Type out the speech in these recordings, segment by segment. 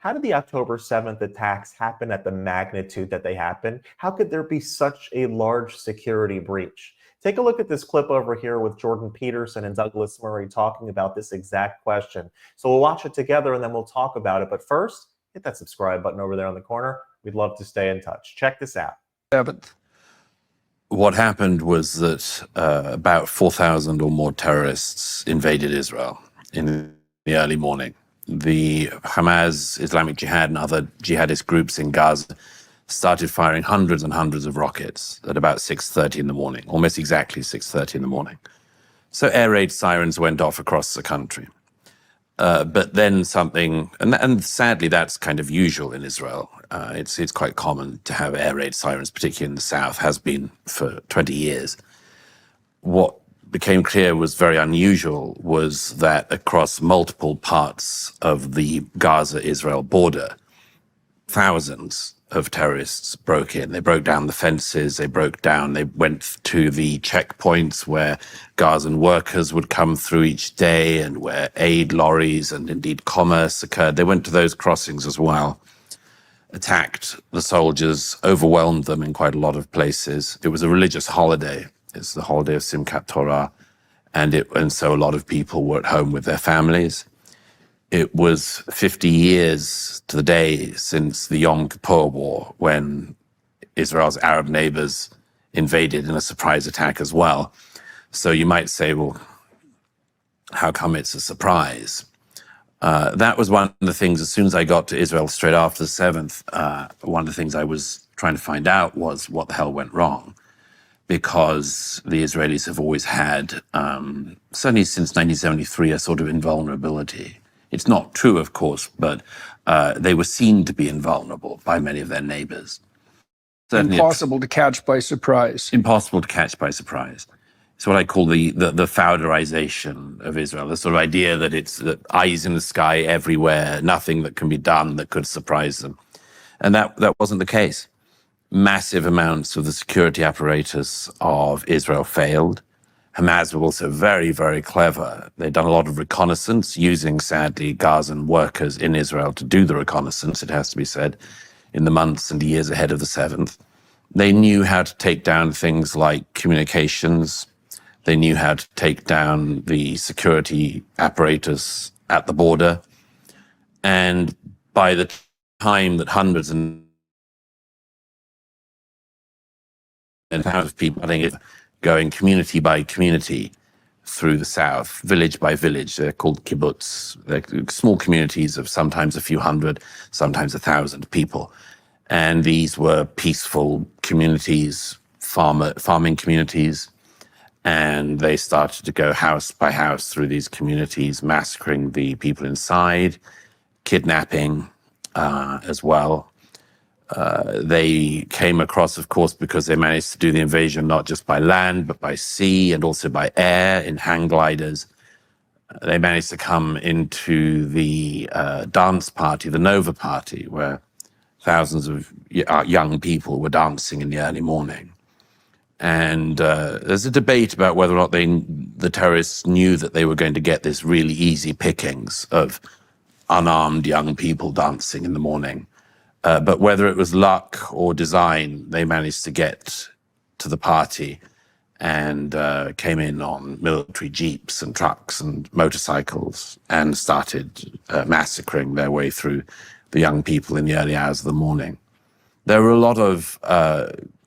how did the October 7th attacks happen at the magnitude that they happened? How could there be such a large security breach? Take a look at this clip over here with Jordan Peterson and Douglas Murray talking about this exact question. So we'll watch it together and then we'll talk about it. But first, hit that subscribe button over there in the corner. We'd love to stay in touch. Check this out. What happened was that about 4,000 or more terrorists invaded Israel in the early morning. The Hamas, Islamic Jihad, and other jihadist groups in Gaza started firing hundreds and hundreds of rockets at about 6:30 in the morning, almost exactly 6:30 in the morning. So air raid sirens went off across the country. But then something, and sadly that's kind of usual in Israel. It's quite common to have air raid sirens, particularly in the south, has been for 20 years. What became clear was very unusual was that across multiple parts of the Gaza-Israel border, thousands of terrorists broke in. They broke down the fences, they went to the checkpoints where Gazan workers would come through each day and where aid lorries and indeed commerce occurred. They went to those crossings as well, attacked the soldiers, overwhelmed them in quite a lot of places. It was a religious holiday. It's the holiday of Simchat Torah, and so a lot of people were at home with their families. It was 50 years to the day since the Yom Kippur War, when Israel's Arab neighbors invaded in a surprise attack as well. So you might say, well, how come it's a surprise? That was one of the things, as soon as I got to Israel straight after the 7th, one of the things I was trying to find out was what the hell went wrong. Because the Israelis have always had, certainly since 1973, a sort of invulnerability. It's not true, of course, but they were seen to be invulnerable by many of their neighbors. Certainly impossible to catch by surprise. Impossible to catch by surprise. It's what I call the Fowlerization of Israel, the sort of idea that it's the eyes in the sky everywhere, nothing that can be done that could surprise them. And that wasn't the case. Massive amounts of the security apparatus of Israel failed. Hamas were also very, very clever. They'd done a lot of reconnaissance, using, sadly, Gazan workers in Israel to do the reconnaissance, it has to be said, in the months and years ahead of the 7th. They knew how to take down things like communications. They knew how to take down the security apparatus at the border. And by the time that hundreds and thousands of people, I think, going community by community through the south, village by village. They're called kibbutz. They're small communities of sometimes a few hundred, sometimes 1,000 people. And these were peaceful communities, farming communities. And they started to go house by house through these communities, massacring the people inside, kidnapping as well. They came across, of course, because they managed to do the invasion not just by land, but by sea and also by air in hang gliders. They managed to come into the dance party, the Nova Party, where thousands of young people were dancing in the early morning. And there's a debate about whether or not the terrorists knew that they were going to get this really easy pickings of unarmed young people dancing in the morning. But whether it was luck or design, they managed to get to the party and came in on military jeeps and trucks and motorcycles and started massacring their way through the young people in the early hours of the morning. There were a lot of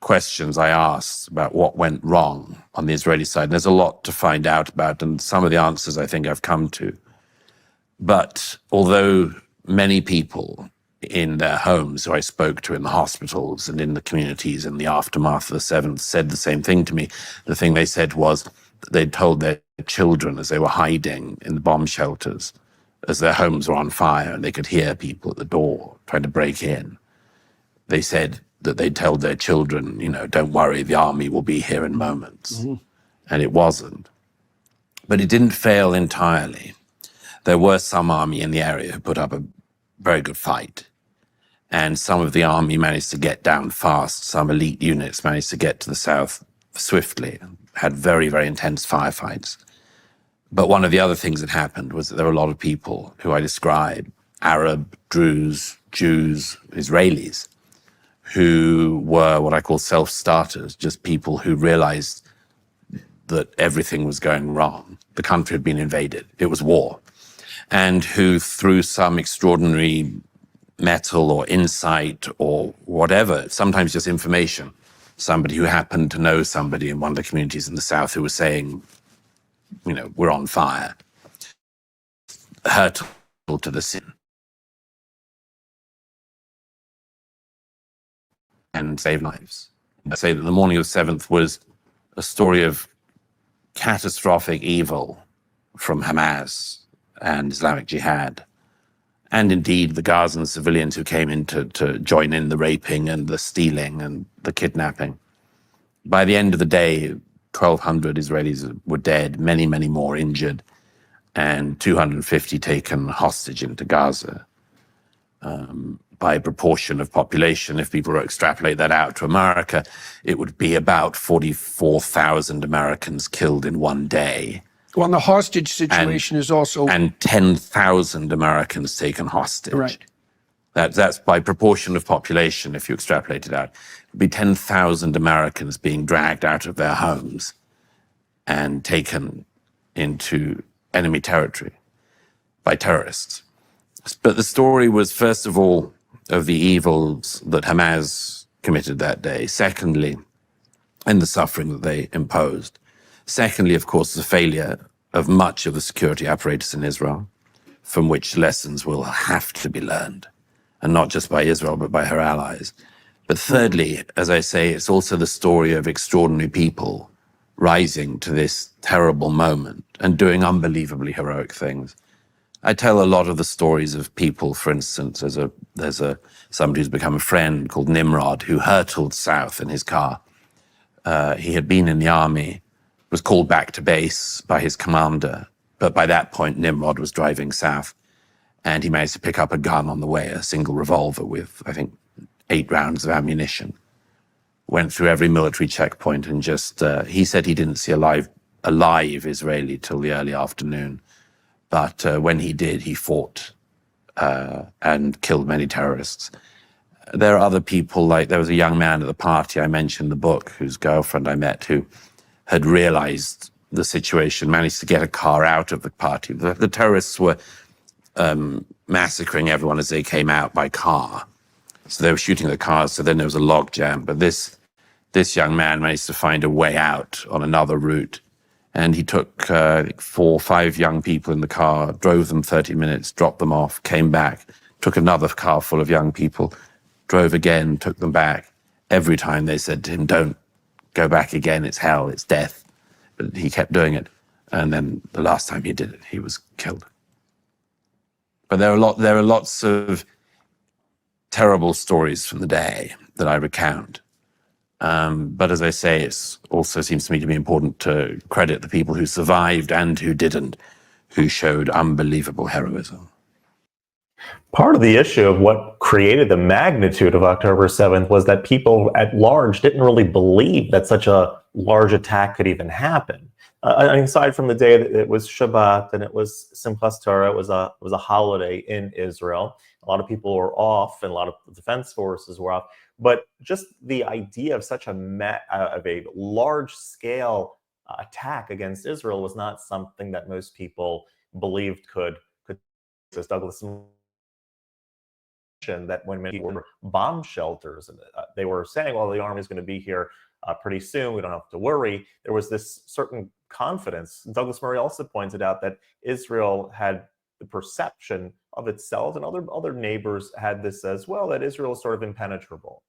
questions I asked about what went wrong on the Israeli side. And there's a lot to find out about, and some of the answers I think I've come to. But although many people in their homes who I spoke to in the hospitals and in the communities in the aftermath of the 7th said the same thing to me. The thing they said was that they'd told their children as they were hiding in the bomb shelters, as their homes were on fire and they could hear people at the door trying to break in. They said that they'd told their children, don't worry, the army will be here in moments. Mm-hmm. And it wasn't. But it didn't fail entirely. There were some army in the area who put up a very good fight. And some of the army managed to get down fast. Some elite units managed to get to the south swiftly, had very, very intense firefights. But one of the other things that happened was that there were a lot of people who I described Arab, Druze, Jews, Israelis, who were what I call self-starters, just people who realized that everything was going wrong. The country had been invaded. It was war. And who, through some extraordinary mettle or insight or whatever, sometimes just information, somebody who happened to know somebody in one of the communities in the South who was saying, you know, we're on fire, hurtled to the sin and save lives. I say that the morning of the 7th was a story of catastrophic evil from Hamas and Islamic Jihad, and indeed the Gazan civilians who came in to join in the raping and the stealing and the kidnapping. By the end of the day, 1,200 Israelis were dead, many, many more injured, and 250 taken hostage into Gaza. By proportion of population, if people were to extrapolate that out to America, it would be about 44,000 Americans killed in one day. Well, the hostage situation is also... And 10,000 Americans taken hostage. Right. That's by proportion of population, if you extrapolate it out. It would be 10,000 Americans being dragged out of their homes and taken into enemy territory by terrorists. But the story was, first of all, of the evils that Hamas committed that day. Secondly, and the suffering that they imposed. Secondly, of course, the failure of much of the security apparatus in Israel, from which lessons will have to be learned, and not just by Israel, but by her allies. But thirdly, as I say, it's also the story of extraordinary people rising to this terrible moment and doing unbelievably heroic things. I tell a lot of the stories of people, for instance, there's somebody who's become a friend called Nimrod, who hurtled south in his car. He had been in the army, was called back to base by his commander, but by that point Nimrod was driving south, and he managed to pick up a gun on the way, a single revolver with, I think, 8 rounds of ammunition. Went through every military checkpoint and just, he said he didn't see a live Israeli till the early afternoon. But when he did, he fought and killed many terrorists. There are other people, like there was a young man at the party I mentioned in the book, whose girlfriend I met, who had realized the situation, managed to get a car out of the party. The terrorists were massacring everyone as they came out by car. So they were shooting the cars, so then there was a log jam. But this young man managed to find a way out on another route. And he took 4 or 5 young people in the car, drove them 30 minutes, dropped them off, came back, took another car full of young people, drove again, took them back. Every time they said to him, don't go back again, it's hell, it's death. But he kept doing it. And then the last time he did it, he was killed. But there are lots of terrible stories from the day that I recount. But as I say, it also seems to me to be important to credit the people who survived and who didn't, who showed unbelievable heroism. Part of the issue of what created the magnitude of October 7th was that people at large didn't really believe that such a large attack could even happen. Aside from the day that it was Shabbat and it was Simchas Torah, it was a holiday in Israel. A lot of people were off, and a lot of the defense forces were off. But just the idea of such a large-scale attack against Israel was not something that most people believed could. As Douglas mentioned, that when many were bomb shelters, and they were saying, "Well, the army is going to be here pretty soon. We don't have to worry." There was this certain confidence. Douglas Murray also pointed out that Israel had the perception of itself, and other neighbors had this as well, that Israel is sort of impenetrable.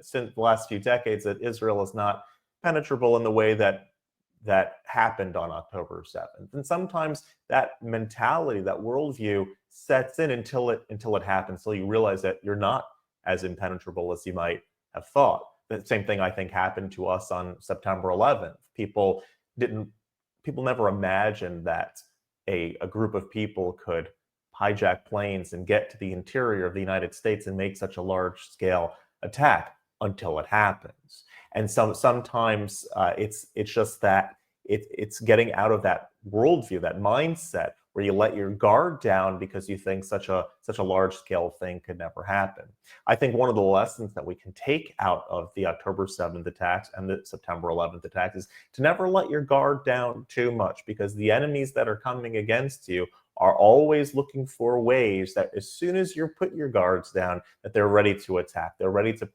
Since the last few decades, that Israel is not penetrable in the way that happened on October 7th. And sometimes that mentality, that worldview sets in until it happens, until you realize that you're not as impenetrable as you might have thought. The same thing, I think, happened to us on September 11th. People never imagined that a group of people could hijack planes and get to the interior of the United States and make such a large-scale attack until it happens. And sometimes it's just that it's getting out of that worldview, that mindset, where you let your guard down because you think such a large scale thing could never happen. I think one of the lessons that we can take out of the October 7th attacks and the September 11th attacks is to never let your guard down too much, because the enemies that are coming against you are always looking for ways that as soon as you put your guards down, that they're ready to attack. They're ready to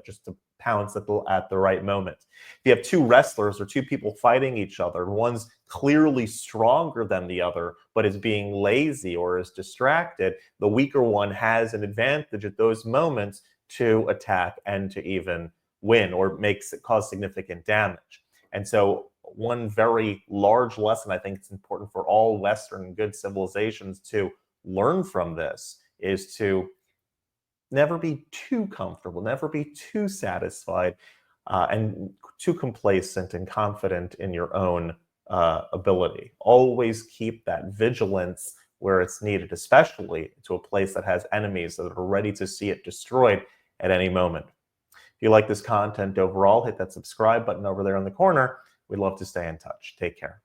just to pounce at the right moment. If you have two wrestlers or two people fighting each other, one's clearly stronger than the other, but is being lazy or is distracted, the weaker one has an advantage at those moments to attack and to even win or cause significant damage. And so one very large lesson I think it's important for all Western good civilizations to learn from this is to never be too comfortable, never be too satisfied, and too complacent and confident in your own ability. Always keep that vigilance where it's needed, especially to a place that has enemies that are ready to see it destroyed at any moment. If you like this content overall, hit that subscribe button over there in the corner. We'd love to stay in touch. Take care.